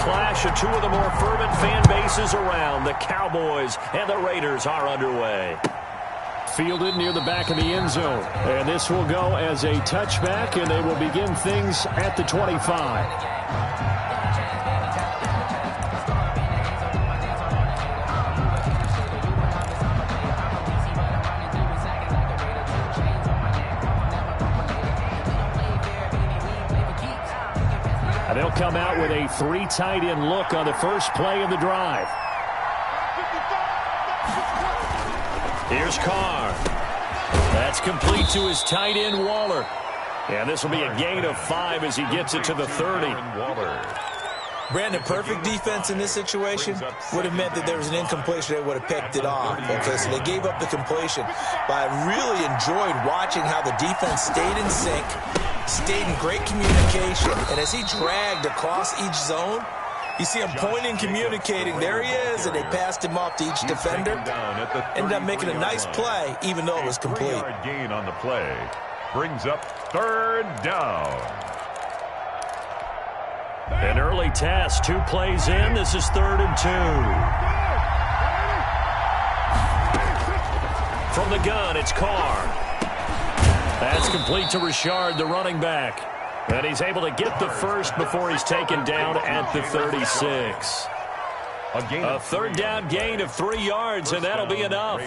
clash of two of the more fervent fan bases around. The Cowboys and the Raiders are underway. Fielded near the back of the end zone. And this will go as a touchback, and they will begin things at the 25. They'll come out with a three tight end look on the first play of the drive. Here's Carr. That's complete to his tight end, Waller. And this will be a gain of 5 as he gets it to the 30. Brandon, perfect defense in this situation would have meant that there was an incompletion. They would have picked it off. Okay, so they gave up the completion. But I really enjoyed watching how the defense stayed in sync, stayed in great communication, and as he dragged across each zone, you see him pointing, communicating. There he is, and they passed him off to each defender. Ended up making a nice play, even though it was complete. 3-yard gain on the play brings up 3rd down. An early test, 2 plays in. This is 3rd and 2. From the gun, it's Carr. That's complete to Richard, the running back. And he's able to get the first before he's taken down at the 36. A 3rd down gain of 3 yards, and that'll be enough.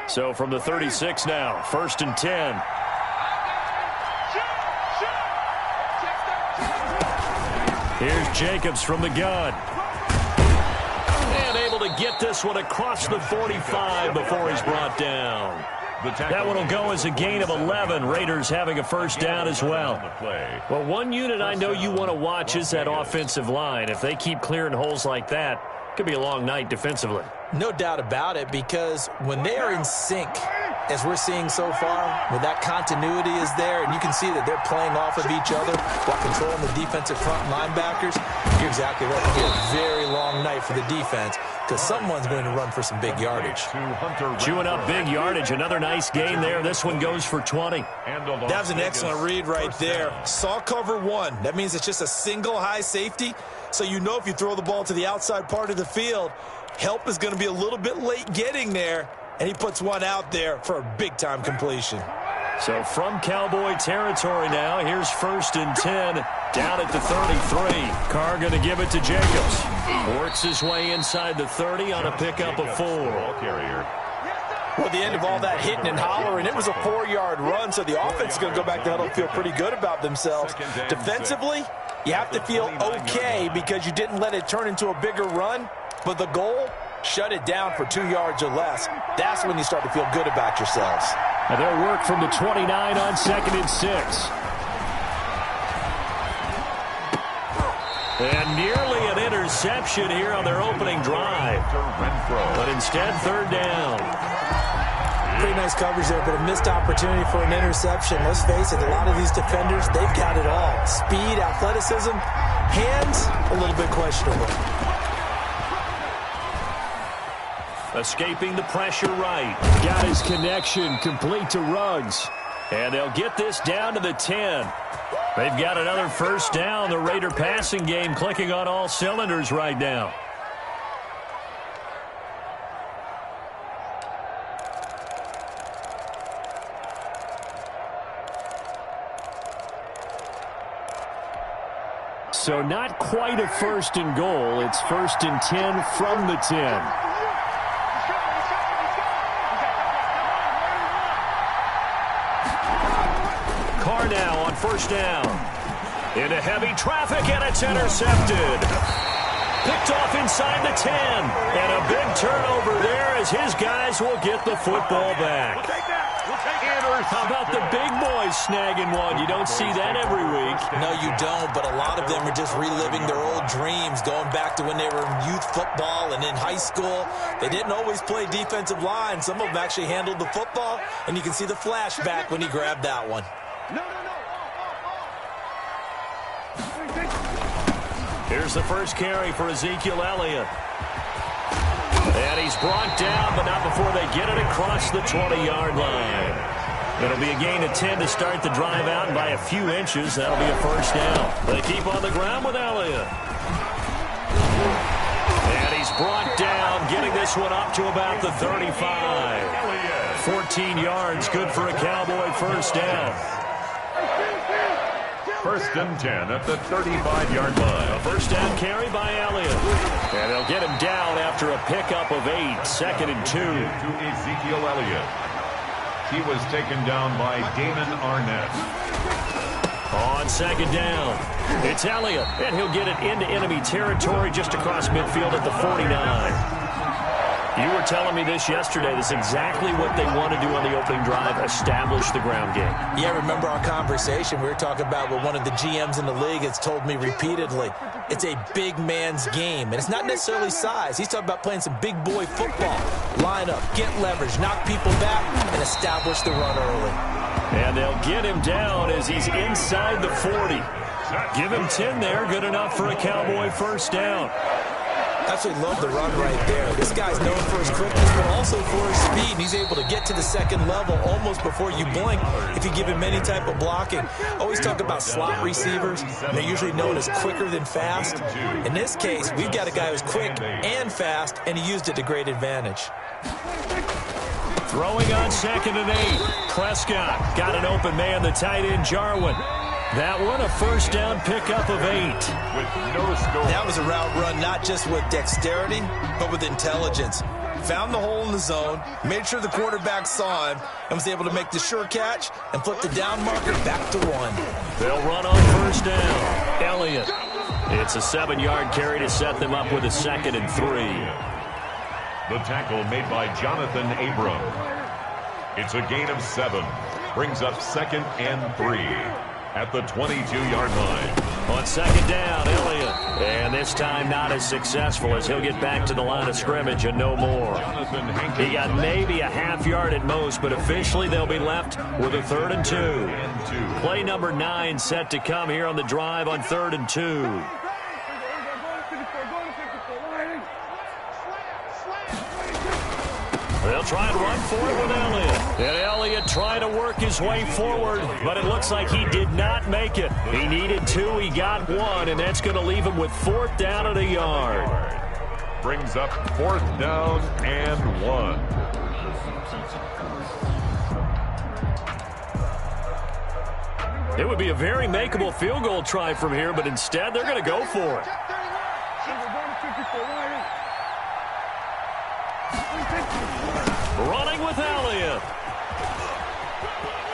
So from the 36 now, 1st and 10. Here's Jacobs from the gun. And able to get this one across the 45 before he's brought down. That one will go as a gain of 11. Raiders having a 1st down as well. Well, one unit I know you want to watch is that offensive line. If they keep clearing holes like that, it could be a long night defensively. No doubt about it, because when they are in sync, as we're seeing so far, when that continuity is there, and you can see that they're playing off of each other while controlling the defensive front linebackers, you're exactly right. It'll be a very long night for the defense, because someone's going to run for some big yardage. Chewing up big yardage. Another nice gain there. This one goes for 20. That was an excellent read right there. Saw cover 1. That means it's just a single high safety. So you know if you throw the ball to the outside part of the field, help is going to be a little bit late getting there. And he puts one out there for a big-time completion. So from Cowboy territory now, here's 1st and 10 down at the 33. Carr going to give it to Jacobs. Works his way inside the 30 on a pickup of 4. Well, at the end of all that hitting and hollering, it was a 4-yard run, so the offense is going to go back to huddle and feel pretty good about themselves. Defensively, you have to feel okay because you didn't let it turn into a bigger run, but the goal, shut it down for 2 yards or less. That's when you start to feel good about yourselves. And they'll work from the 29 on 2nd and 6. And nearly an interception here on their opening drive. But instead, 3rd down. Pretty nice coverage there, but a missed opportunity for an interception. Let's face it, a lot of these defenders, they've got it all. Speed, athleticism, hands, a little bit questionable. Escaping the pressure right. Got his connection complete to Ruggs. And they'll get this down to the 10. They've got another 1st down. The Raider passing game clicking on all cylinders right now. So not quite a 1st and goal. It's 1st and 10 from the 10. Now on 1st down. Into heavy traffic, and it's intercepted. Picked off inside the 10. And a big turnover there as his guys will get the football back. How about the big boys snagging one? You don't see that every week. No, you don't, but a lot of them are just reliving their old dreams, going back to when they were in youth football and in high school. They didn't always play defensive line. Some of them actually handled the football, and you can see the flashback when he grabbed that one. Here's the first carry for Ezekiel Elliott. And he's brought down, but not before they get it across the 20-yard line. It'll be a gain of 10 to start the drive out, and by a few inches, that'll be a first down. They keep on the ground with Elliott. And he's brought down, getting this one up to about the 35. 14 yards, good for a Cowboy first down. First and 10 at the 35-yard line. A first down carry by Elliott. And they'll get him down after a pickup of 8. Second and 2. To Ezekiel Elliott. He was taken down by Damon Arnett. On second down, it's Elliott, and he'll get it into enemy territory just across midfield at the 49. You were telling me this yesterday. This is exactly what they want to do on the opening drive, establish the ground game. Yeah, remember our conversation? We were talking about what one of the GMs in the league has told me repeatedly. It's a big man's game, and it's not necessarily size. He's talking about playing some big boy football. Line up, get leverage, knock people back, and establish the run early. And they'll get him down as he's inside the 40. Give him 10 there, good enough for a Cowboy first down. Absolutely love the run right there. This guy's known for his quickness, but also for his speed. And he's able to get to the second level almost before you blink if you give him any type of blocking. Always talk about slot receivers. They're usually known as quicker than fast. In this case, we've got a guy who's quick and fast, and he used it to great advantage. Throwing on second and 8. Prescott got an open man, the tight end Jarwin. That one a first down pickup of 8. With no score. That was a route run not just with dexterity, but with intelligence. Found the hole in the zone, made sure the quarterback saw him, and was able to make the sure catch and flip the down marker back to 1. They'll run on first down. Elliott. It's a 7-yard carry to set them up with a second and 3. The tackle made by Jonathan Abram. It's a gain of 7. Brings up second and 3. At the 22-yard line. On second down, Elliott. And this time not as successful as he'll get back to the line of scrimmage and no more. He got maybe a half yard at most, but officially they'll be left with a 3rd and 2. Play number 9 set to come here on the drive on 3rd and 2. They'll try and run for it with Elliott. And Elliott trying to work his way forward, but it looks like he did not make it. He needed 2, he got 1, and that's going to leave him with 4th down and a yard. Brings up 4th down and 1. It would be a very makeable field goal try from here, but instead they're going to go for it. Running with Elliott.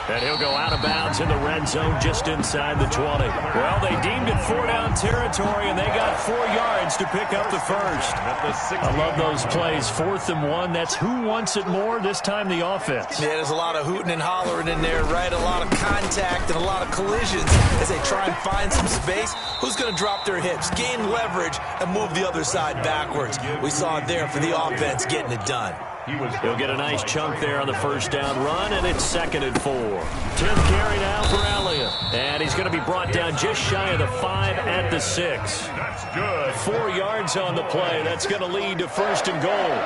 And he'll go out of bounds in the red zone just inside the 20. Well, they deemed it 4-down territory, and they got 4 yards to pick up the first. I love those plays. 4th and 1. That's who wants it more, this time the offense. Yeah, there's a lot of hooting and hollering in there, right? A lot of contact and a lot of collisions as they try and find some space. Who's going to drop their hips, gain leverage, and move the other side backwards? We saw it there for the offense getting it done. He'll get a nice chunk there on the first down run, and it's 2nd and 4. 10th carry now for Elliott. And he's going to be brought down just shy of the 5 at the 6. That's good. 4 yards on the play. That's going to lead to 1st and goal.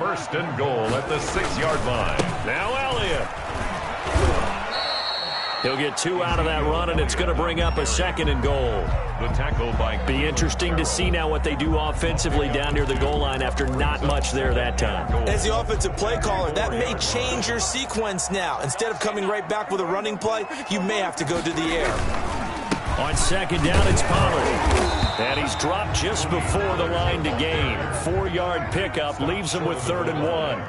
1st and goal at the 6-yard line. Now Elliott. He'll get 2 out of that run, and it's going to bring up a 2nd and goal. The tackle by... Be interesting to see now what they do offensively down near the goal line after not much there that time. As the offensive play caller, that may change your sequence now. Instead of coming right back with a running play, you may have to go to the air. On second down, it's Pollard. And he's dropped just before the line to gain. 4-yard pickup leaves him with 3rd and 1.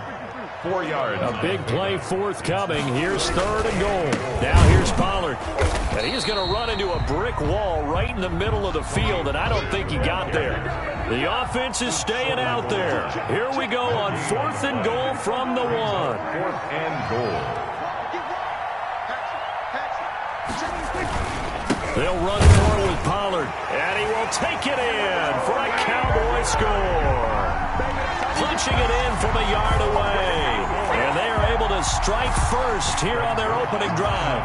4 yards. A big play forthcoming. Here's 3rd and goal. Now here's Pollard. And he's going to run into a brick wall right in the middle of the field, and I don't think he got there. The offense is staying out there. Here we go on 4th and goal from the 1. 4th and goal. They'll run for it with Pollard, and he will take it in for a Cowboy score. Punching it in from a yard away. And they are able to strike first here on their opening drive.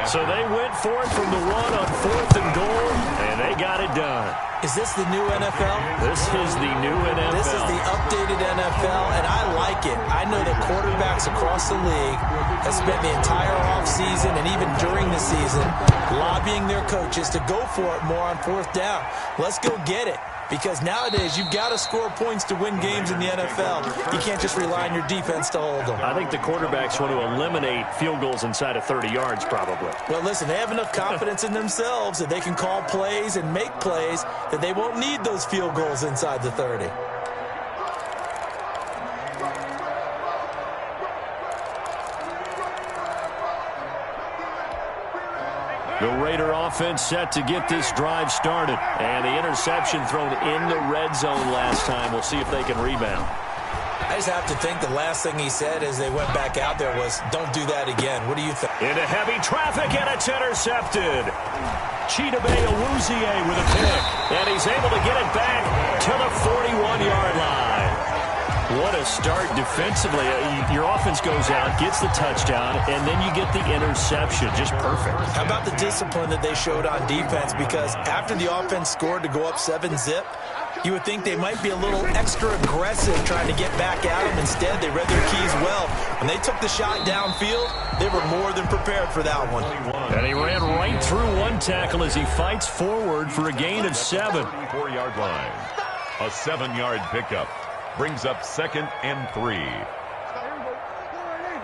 So they went for it from the one on 4th and goal, and they got it done. Is this the new NFL? This is the new NFL. This is the updated NFL, and I like it. I know that quarterbacks across the league have spent the entire offseason and even during the season lobbying their coaches to go for it more on 4th down. Let's go get it. Because nowadays, you've got to score points to win games in the NFL. You can't just rely on your defense to hold them. I think the quarterbacks want to eliminate field goals inside of 30 yards, probably. Well, listen, they have enough confidence in themselves that they can call plays and make plays that they won't need those field goals inside the 30. The Raider offense set to get this drive started. And the interception thrown in the red zone last time. We'll see if they can rebound. I just have to think the last thing he said as they went back out there was, don't do that again. What do you think? Into heavy traffic, and it's intercepted. Chidobe Awuzie with a pick. And he's able to get it back to the 41-yard line. What a start defensively. Your offense goes out, gets the touchdown, and then you get the interception. Just perfect. How about the discipline that they showed on defense? Because after the offense scored to go up 7-zip, you would think they might be a little extra aggressive trying to get back at them. Instead, they read their keys well. When they took the shot downfield, they were more than prepared for that one. And he ran right through one tackle as he fights forward for a gain of 7. 4-yard line. A 7-yard pickup. Brings up 2nd and 3.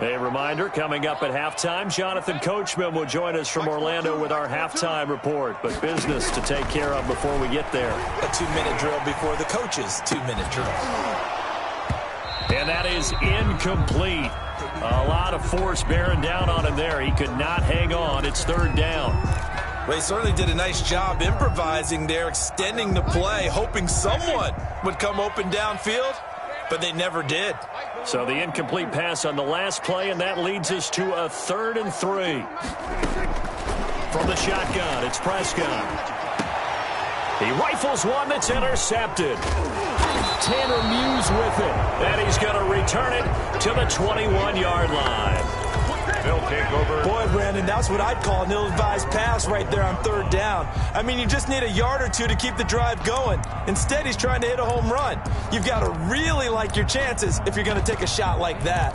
A reminder, coming up at halftime, Jonathan Coachman will join us from Orlando with our halftime report. But business to take care of before we get there. A 2-minute drill before the coach's 2-minute drill. And that is incomplete. A lot of force bearing down on him there. He could not hang on. It's 3rd down. Well, he certainly did a nice job improvising there, extending the play, hoping someone would come open downfield, but they never did. So the incomplete pass on the last play, and that leads us to a 3rd and 3. From the shotgun, it's Prescott. He rifles one that's intercepted. Tanner Muse with it, and he's going to return it to the 21-yard line. They'll take over. Boy, Brandon, that's what I'd call an ill-advised pass right there on 3rd down. I mean, you just need a yard or two to keep the drive going. Instead, he's trying to hit a home run. You've got to really like your chances if you're going to take a shot like that.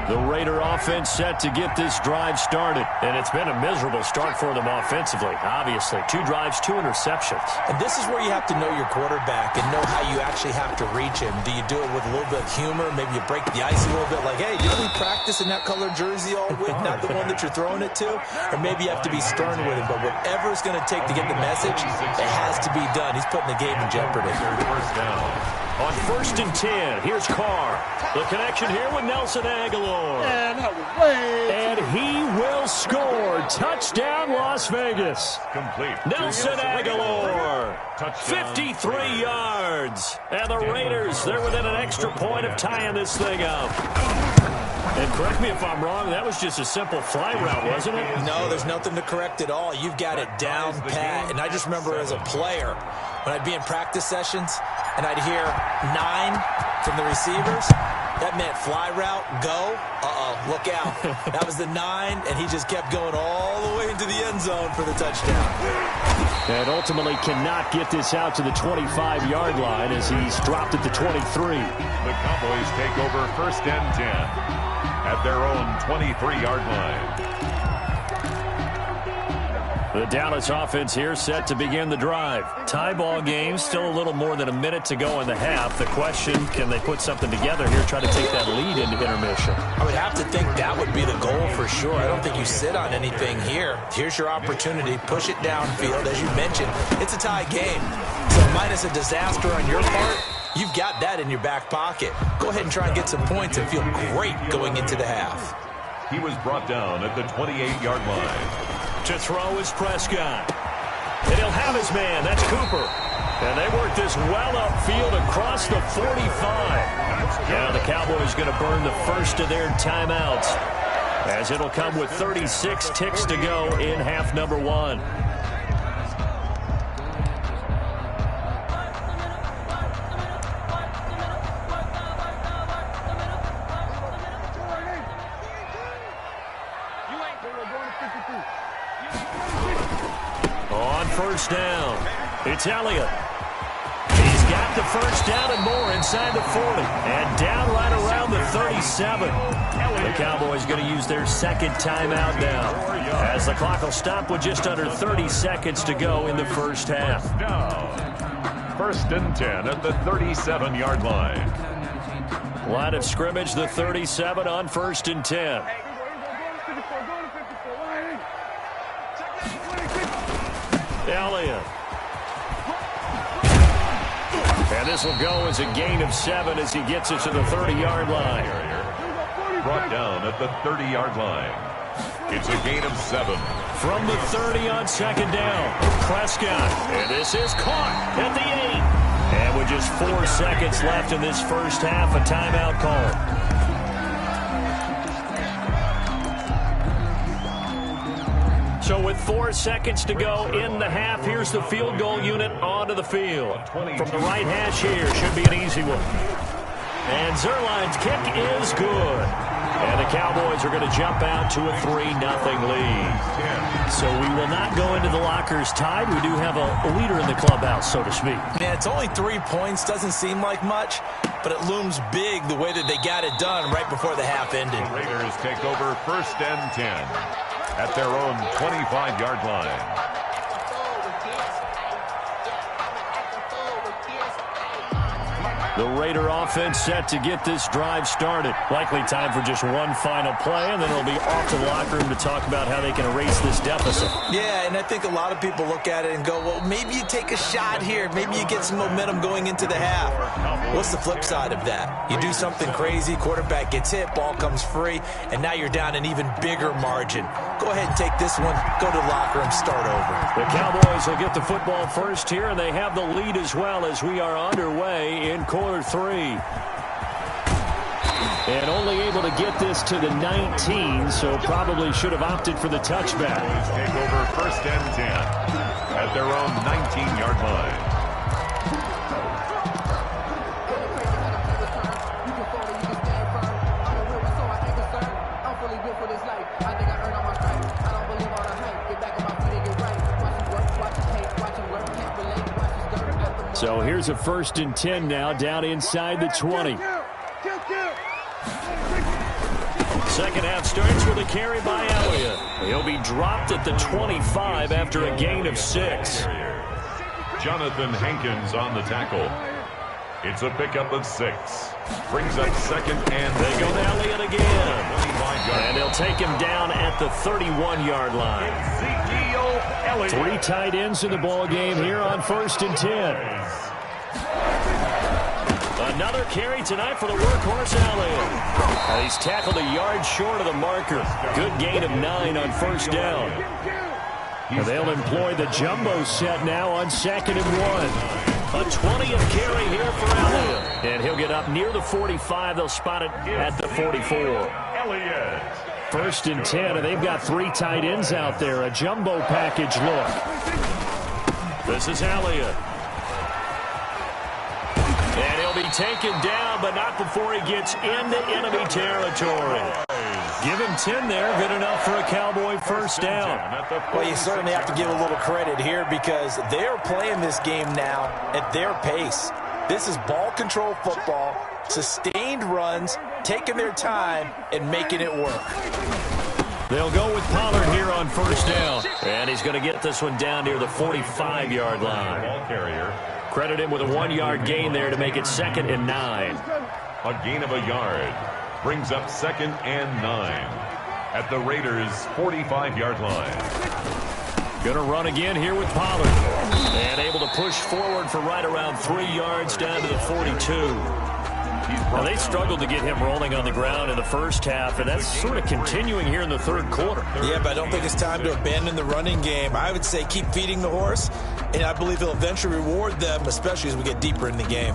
The Raider offense set to get this drive started. And it's been a miserable start for them offensively, obviously. 2 drives, 2 interceptions. And this is where you have to know your quarterback and know how you actually have to reach him. Do you do it with a little bit of humor? Maybe you break the ice a little bit like, hey, didn't we practice in that colored jersey all week? Not the one that you're throwing it to? Or maybe you have to be stern with him. But whatever it's going to take to get the message, it has to be done. He's putting the game in jeopardy. 1st down. On 1st and 10, here's Carr. The connection here with Nelson Aguilar. And he will score. Touchdown, Las Vegas. Complete. Nelson Aguilar. Touchdown. 53 yards. And the Raiders, they're within an extra point of tying this thing up. And correct me if I'm wrong, that was just a simple fly route, wasn't it? No, there's nothing to correct at all. You've got it down pat. And I just remember as a player, when I'd be in practice sessions and I'd hear 9 from the receivers, that meant fly route, go, look out. That was the 9, and he just kept going all the way into the end zone for the touchdown. And ultimately cannot get this out to the 25-yard line as he's dropped at the 23. The Cowboys take over 1st and 10 at their own 23-yard line. The Dallas offense here set to begin the drive. Tie ball game, still a little more than a minute to go in the half. The question, can they put something together here, try to take that lead into intermission? I would have to think that would be the goal for sure. I don't think you sit on anything here. Here's your opportunity. Push it downfield. As you mentioned, it's a tie game. So minus a disaster on your part, you've got that in your back pocket. Go ahead and try and get some points and feel great going into the half. He was brought down at the 28-yard line. To throw is Prescott. And he'll have his man. That's Cooper. And they work this well upfield across the 45. Now the Cowboys going to burn the first of their timeouts, as it'll come with 36 ticks to go in half number 1. On first down, it's Elliott. He's got the first down and more inside the 40. And down right around the 37. The Cowboys going to use their second timeout now, as the clock will stop with just under 30 seconds to go in the first half. First and 10 at the 37-yard line. Line of scrimmage, the 37 on first and 10. Elliott. And this will go as a gain of 7 as he gets it to the 30-yard line. Brought down at the 30-yard line. It's a gain of 7. From the 30 on second down, Prescott. And this is caught at the 8. And with just 4 seconds left in this first half, a timeout call. So with 4 seconds to go in the half, here's the field goal unit onto the field. From the right hash here, should be an easy one. And Zerline's kick is good. And the Cowboys are going to jump out to a 3-0 lead. So we will not go into the lockers tied. We do have a leader in the clubhouse, so to speak. Man, it's only 3 points. Doesn't seem like much, but it looms big the way that they got it done right before the half ended. The Raiders take over first and 10 at their own 25-yard line. The Raider offense set to get this drive started. Likely time for just one final play, and then it'll be off to the locker room to talk about how they can erase this deficit. Yeah, and I think a lot of people look at it and go, well, maybe you take a shot here. Maybe you get some momentum going into the half. What's the flip side of that? You do something crazy, quarterback gets hit, ball comes free, and now you're down an even bigger margin. Go ahead and take this one, go to the locker room, start over. The Cowboys will get the football first here, and they have the lead as well as we are underway in quarter 3. And only able to get this to the 19, so probably should have opted for the touchback. Take over first and 10 at their own 19-yard line. So here's a first and 10 now, down inside the 20. Second half starts with a carry by Elliott. He'll be dropped at the 25 after a gain of 6. Jonathan Hankins on the tackle. It's a pickup of 6. Brings up second and they go to Elliott again. And they'll take him down at the 31-yard line. 3 tight ends in the ball game here on first and 10. Another carry tonight for the workhorse Elliott. And he's tackled a yard short of the marker. Good gain of 9 on first down. And they'll employ the jumbo set now on second and 1. A 20th carry here for Elliott. And he'll get up near the 45. They'll spot it at the 44. Elliott. First and 10, and they've got 3 tight ends out there. A jumbo package look. This is Elliott. And he'll be taken down, but not before he gets into enemy territory. Give him 10 there. Good enough for a Cowboy first down. Well, you certainly have to give a little credit here because they're playing this game now at their pace. This is ball control football, sustained runs, taking their time, and making it work. They'll go with Pollard here on first down. And he's going to get this one down near the 45-yard line. Ball carrier. Credit him with a 1-yard gain there to make it second and 9. A gain of a yard. Brings up second and 9 at the Raiders' 45-yard line. Going to run again here with Pollard. And able to push forward for right around 3 yards down to the 42. Well, they struggled to get him rolling on the ground in the first half, and that's sort of continuing here in the third quarter. Yeah, but I don't think it's time to abandon the running game. I would say keep feeding the horse, and I believe he'll eventually reward them, especially as we get deeper in the game.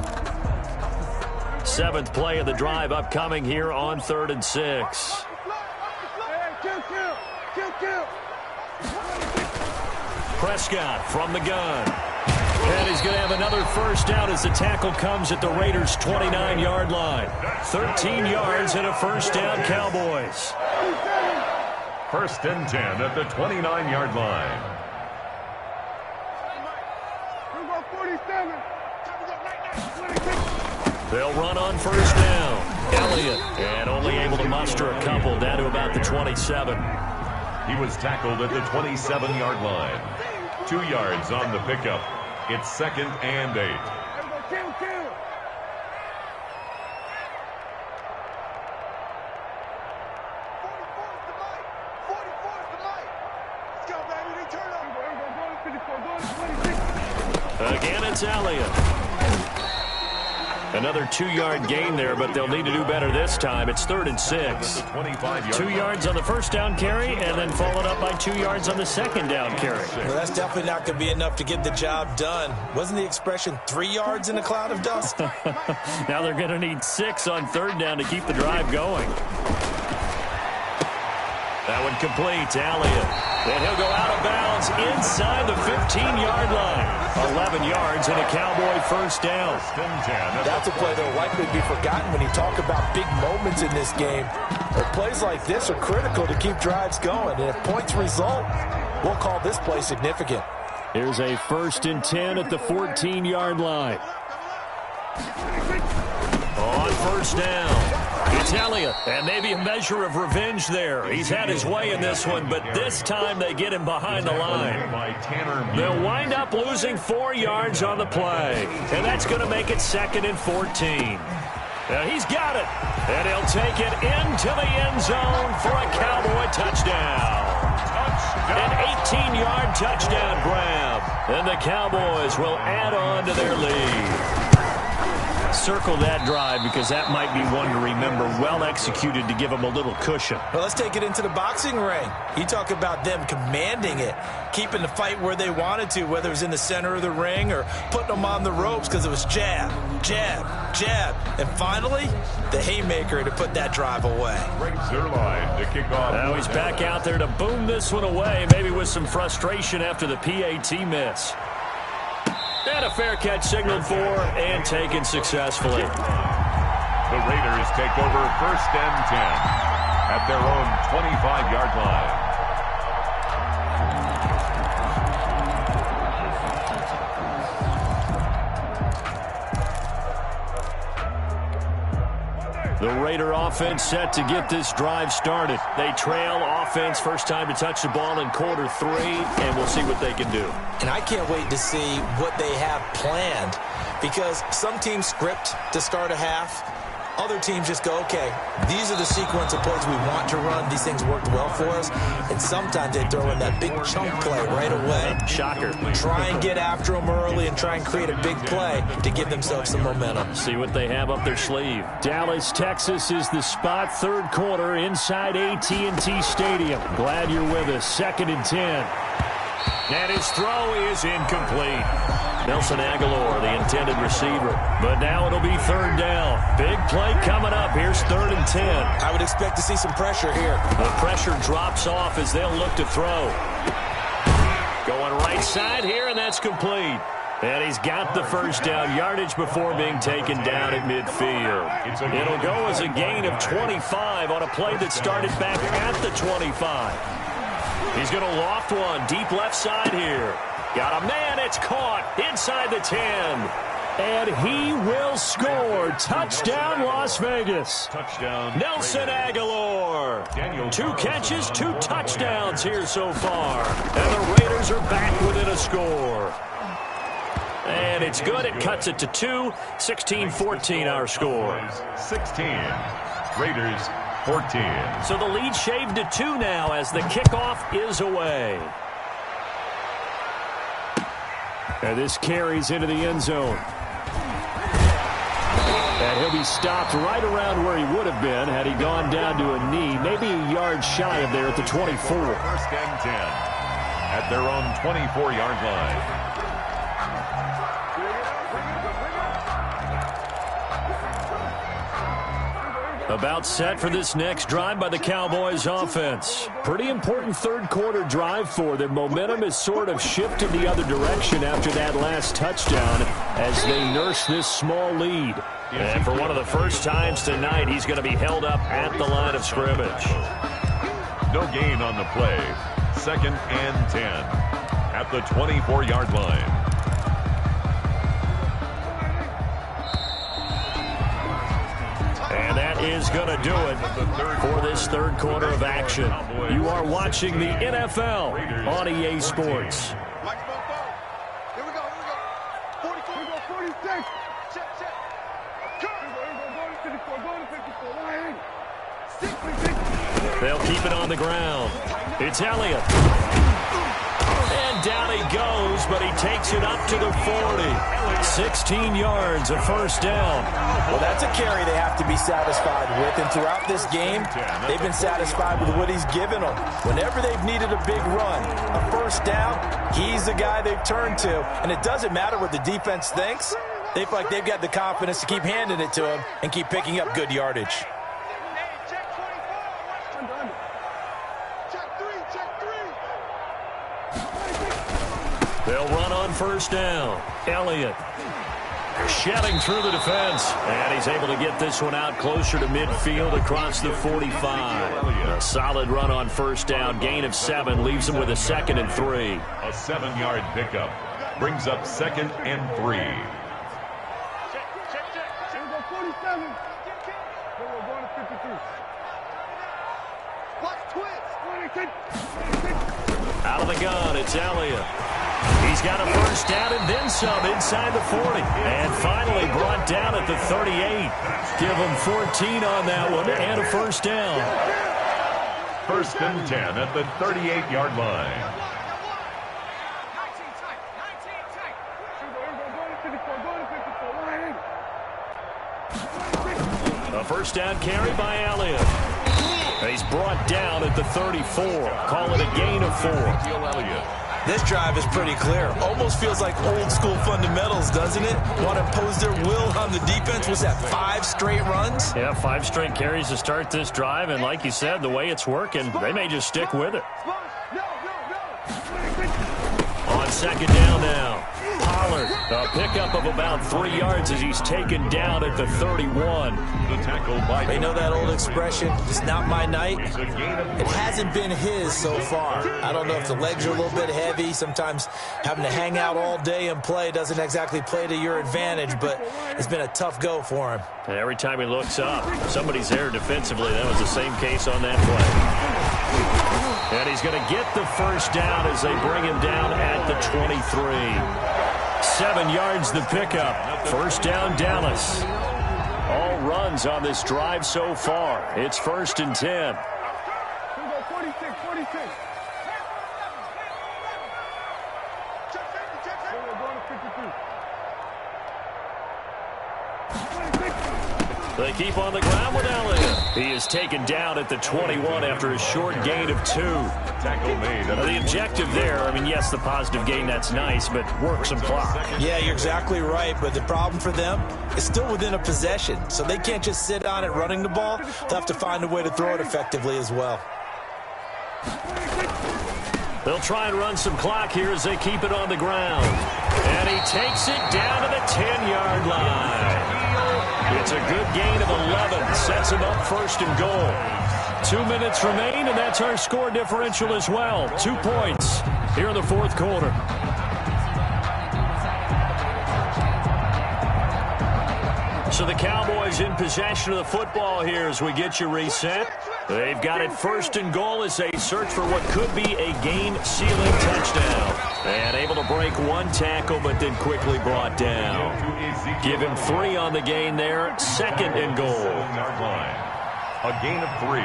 7th play of the drive upcoming here on 3rd and 6. Prescott from the gun. And he's going to have another first down as the tackle comes at the Raiders' 29-yard line. 13 yards and a first down, Cowboys. First and 10 at the 29-yard line. They'll run on first down. Elliott, and only able to muster a couple down to about the 27. He was tackled at the 27-yard line. 2 yards on the pickup. It's 2nd and 8. Again, it's Elliott. Another 2-yard gain there, but they'll need to do better this time. It's 3rd and 6. 2 yards on the first down carry, and then followed up by 2 yards on the second down carry. Well, that's definitely not going to be enough to get the job done. Wasn't the expression 3 yards in a cloud of dust? Now they're going to need 6 on 3rd down to keep the drive going. That one complete to Elliott. And he'll go out of bounds inside the 15-yard line. 11 yards and a Cowboy first down. That's a play that will likely be forgotten when you talk about big moments in this game. But plays like this are critical to keep drives going. And if points result, we'll call this play significant. Here's a 1st and 10 at the 14-yard line. On first down. It's Elliott, and maybe a measure of revenge there. He's had his way in this one, but this time they get him behind the line. They'll wind up losing 4 yards on the play, and that's going to make it 2nd and 14. Now he's got it, and he'll take it into the end zone for a Cowboy touchdown. An 18-yard touchdown grab, and the Cowboys will add on to their lead. Circle that drive because that might be one to remember. Well executed to give them a little cushion. Well, let's take it into the boxing ring. You talk about them commanding it, keeping the fight where they wanted to, whether it was in the center of the ring or putting them on the ropes because it was jab, jab, jab. And finally, the haymaker to put that drive away. To kick off. Now he's back out there to boom this one away, maybe with some frustration after the PAT miss. And a fair catch signaled for and taken successfully. The Raiders take over 1st and 10 at their own 25-yard line. The Raider offense set to get this drive started. They trail offense first time to touch the ball in quarter 3, and we'll see what they can do. And I can't wait to see what they have planned because some teams script to start a half. Other teams just go, okay, these are the sequence of plays we want to run. These things worked well for us. And sometimes they throw in that big chunk play right away. Shocker. Try and get after them early and try and create a big play to give themselves some momentum. See what they have up their sleeve. Dallas, Texas is the spot, 3rd quarter inside AT&T Stadium. Glad you're with us. 2nd and 10. And his throw is incomplete. Nelson Aguilar, the intended receiver. But now it'll be 3rd down. Big play coming up. Here's 3rd and 10. I would expect to see some pressure here. The pressure drops off as they'll look to throw. Going right side here, and that's complete. And he's got the first down yardage before being taken down at midfield. It'll go as a gain of 25 on a play that started back at the 25. He's going to loft one deep left side here. Got a man, it's caught inside the 10. And he will score. Touchdown, Las Vegas. Touchdown. Nelson Aguilar. 2 catches, 2 touchdowns here so far. And the Raiders are back within a score. And it's good. It cuts it to 2. 16-14 our score. 16. Raiders 14. So the lead shaved to 2 now as the kickoff is away. And this carries into the end zone. And he'll be stopped right around where he would have been had he gone down to a knee, maybe a yard shy of there at the 24. 1st and 10 at their own 24-yard line. About set for this next drive by the Cowboys offense. Pretty important 3rd quarter drive for them. Momentum has sort of shifted the other direction after that last touchdown as they nurse this small lead. And for one of the first times tonight, he's going to be held up at the line of scrimmage. no gain on the play. 2nd and 10 at the 24-yard line. And that is going to do it for this third quarter of action. You are watching the NFL on EA Sports. Here we go. 46. Check. They'll keep it on the ground. It's Elliott. And down he goes, but he takes it up to the 40. 16 yards, a first down. Well, that's a carry they have to be satisfied with. And throughout this game, they've been satisfied with what he's given them. Whenever they've needed a big run, a first down, he's the guy they've turned to. And it doesn't matter what the defense thinks. They feel like they've got the confidence to keep handing it to him and keep picking up good yardage. They'll run on first down. Elliott shedding through the defense. And he's able to get this one out closer to midfield across the 45. A solid run on first down. Gain of 7 leaves him with a 2nd and 3. A 7-yard pickup brings up 2nd and 3. Out of the gun, it's Elliott. He's got a first down and then some inside the 40. And finally brought down at the 38. Give him 14 on that one and a first down. 1st and 10 at the 38-yard line. A first down carry by Elliott. He's brought down at the 34. Call it a gain of 4. This drive is pretty clear. Almost feels like old school fundamentals, doesn't it? Want to impose their will on the defense. Was that 5 straight runs? Yeah, 5 straight carries to start this drive. And like you said, the way it's working, they may just stick with it. On 2nd down now. Pollard, a pickup of about 3 yards as he's taken down at the 31. The tackle by... You know that old expression, it's not my night? It hasn't been his so far. I don't know if the legs are a little bit heavy. Sometimes having to hang out all day and play doesn't exactly play to your advantage, but it's been a tough go for him. And every time he looks up, somebody's there defensively. That was the same case on that play. And he's going to get the first down as they bring him down at the 23. 7 yards the pickup. First down, Dallas. All runs on this drive so far. It's 1st and 10. They keep on the ground with Elliott. He is taken down at the 21 after a short gain of 2. Tackle made. The objective there, I mean, yes, the positive gain, that's nice, but work some clock. Yeah, you're exactly right, but the problem for them is still within a possession, so they can't just sit on it running the ball. They'll have to find a way to throw it effectively as well. They'll try and run some clock here as they keep it on the ground. And he takes it down to the 10-yard line. It's a good gain of 11. Sets him up 1st and goal. 2 minutes remain, and that's our score differential as well. 2 points here in the 4th quarter. So the Cowboys in possession of the football here as we get you reset. They've got it 1st and goal as they search for what could be a game-sealing touchdown. And able to break 1 tackle, but then quickly brought down. Give him 3 on the gain there. 2nd and goal. A gain of 3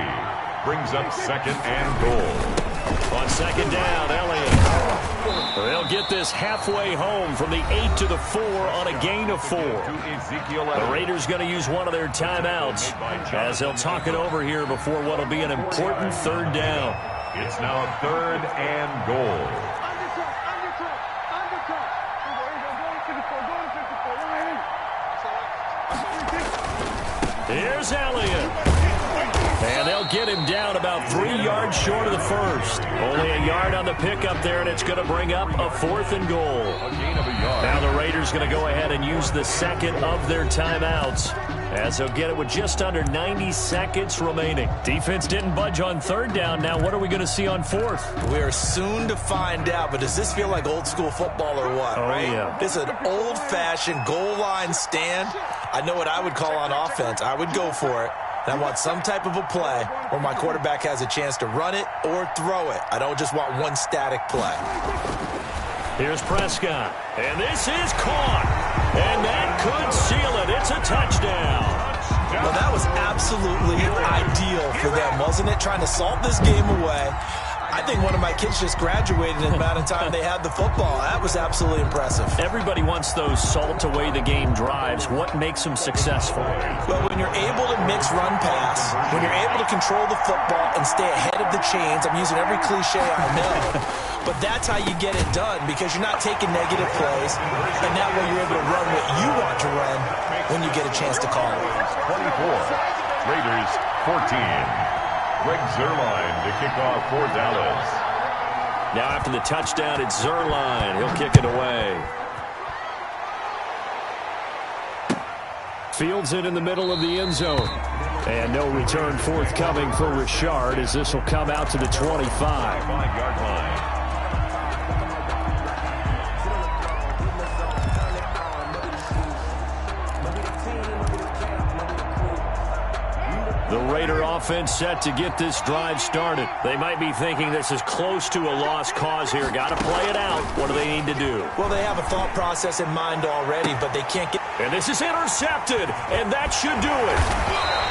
brings up 2nd and goal. On 2nd down, Elliott. They'll get this halfway home from the 8 to the 4 on a gain of 4. The Raiders going to use one of their timeouts as they'll talk it over here before what will be an important 3rd down. It's now 3rd and goal. Here's Elliott. And they'll get him down about 3 yards short of the 1st. Only a yard on the pickup there, and it's going to bring up a 4th and goal. Now the Raiders going to go ahead and use the 2nd of their timeouts as he'll get it with just under 90 seconds remaining. Defense didn't budge on third down. Now what are we going to see on fourth? We are soon to find out, but does this feel like old school football or what, right? Yeah. This is an old-fashioned goal line stand. I know what I would call on offense. I would go for it. And I want some type of a play where my quarterback has a chance to run it or throw it. I don't just want one static play. Here's Prescott, and this is caught, and that could seal it. It's a touchdown. Well, that was absolutely ideal for them, wasn't it? Trying to salt this game away. I think one of my kids just graduated in the amount of time they had the football. That was absolutely impressive. Everybody wants those salt away the game drives. What makes them successful? Well, when you're able to mix run pass, when you're able to control the football and stay ahead of the chains, I'm using every cliche I know, but that's how you get it done because you're not taking negative plays, and that way you're able to run what you want to run when you get a chance to call it. 24, Raiders 14. Greg Zuerlein to kick off for Dallas. Now after the touchdown, it's Zuerlein. He'll kick it away. Fields it in the middle of the end zone. And no return forthcoming for Richard as this will come out to the 25. 5-yard line. The Raider offense set to get this drive started. They might be thinking this is close to a lost cause here. Got to play it out. What do they need to do? Well, they have a thought process in mind already, but they can't get... And this is intercepted, and that should do it.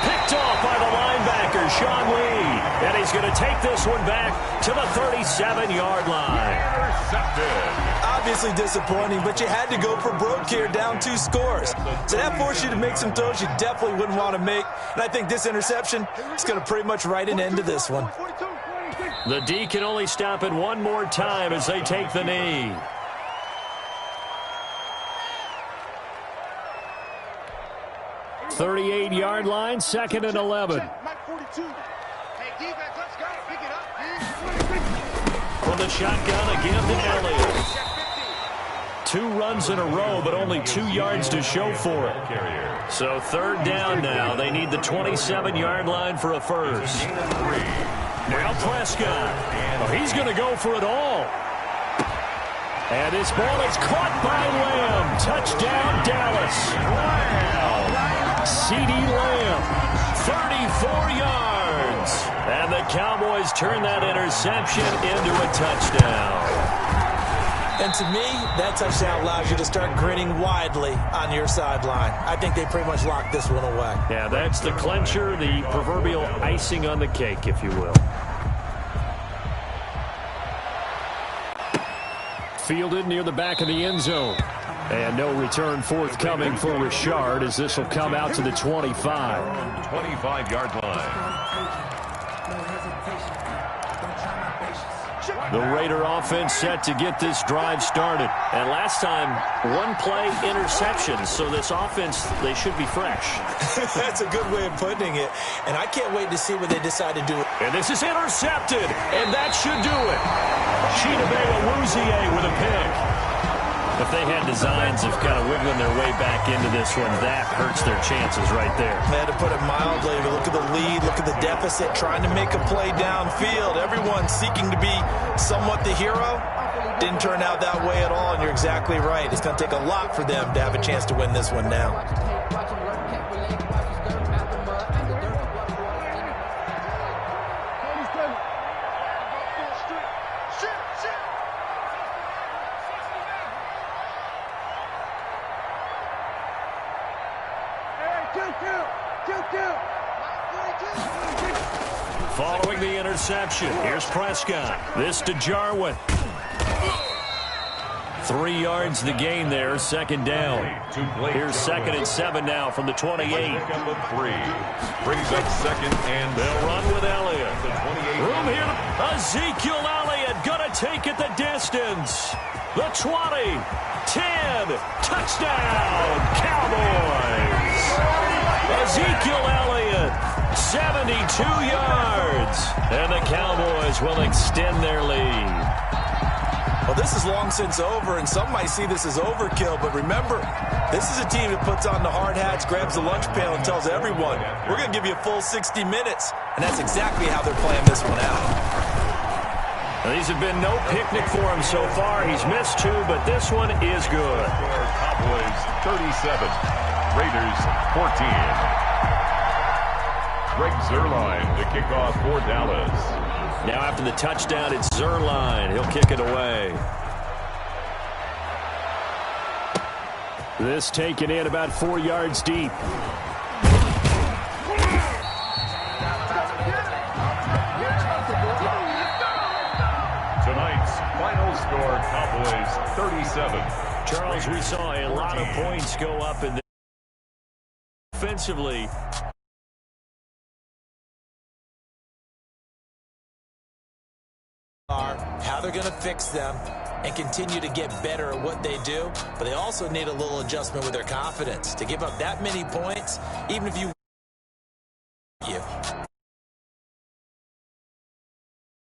Picked off by the linebacker, Sean Lee. And he's going to take this one back to the 37-yard line. Intercepted. Obviously disappointing, but you had to go for broke here, down 2 scores. So that forced you to make some throws you definitely wouldn't want to make. And I think this interception is going to pretty much write an end to this one. The D can only stop it one more time as they take the knee. "38-yard line, 2nd and 11. From the shotgun again to Elliott. 2 runs in a row, but only 2 yards to show for it. So third down now. They need the 27-yard line for a first. Now Prescott. Oh, he's going to go for it all. And this ball is caught by Lamb. Touchdown, Dallas. Wow. C.D. Lamb, 34 yards. And the Cowboys turn that interception into a touchdown. And to me, that touchdown allows you to start grinning widely on your sideline. I think they pretty much locked this one away. Yeah, that's the clincher, the proverbial icing on the cake, if you will. Fielded near the back of the end zone. And no return forthcoming for Richard as this will come out to the 25. 25-yard line. The Raider offense set to get this drive started. And last time, 1 play interception. So this offense, they should be fresh. That's a good way of putting it. And I can't wait to see what they decide to do. And this is intercepted. And that should do it. Chidobe with a pick. If they had designs of kind of wiggling their way back into this one, that hurts their chances right there. They had to put it mildly. Look at the lead. Look at the deficit. Trying to make a play downfield. Everyone seeking to be somewhat the hero. Didn't turn out that way at all, and you're exactly right. It's going to take a lot for them to have a chance to win this one now. Following the interception, here's Prescott. This to Jarwin. 3 yards the gain there, 2nd down. Here's 2nd and 7 now from the 28. Brings up 2nd and they'll run with Elliott. Room here. Ezekiel Elliott gonna take it the distance. The 20, 10, touchdown, Cowboys. Ezekiel Elliott, 72 yards. And the Cowboys will extend their lead. Well, this is long since over, and some might see this as overkill, but remember, this is a team that puts on the hard hats, grabs the lunch pail, and tells everyone, we're going to give you a full 60 minutes. And that's exactly how they're playing this one out. Now, these have been no picnic for him so far. He's missed 2, but this one is good. Cowboys 37, Raiders 14. Greg Zuerlein to kick off for Dallas. Now after the touchdown, it's Zuerlein. He'll kick it away. This taken in about 4 yards deep. Tonight's final score, Cowboys 37. Charles, we saw a lot of points go up in the offensively. How they're going to fix them and continue to get better at what they do, but they also need a little adjustment with their confidence. To give up that many points, even if you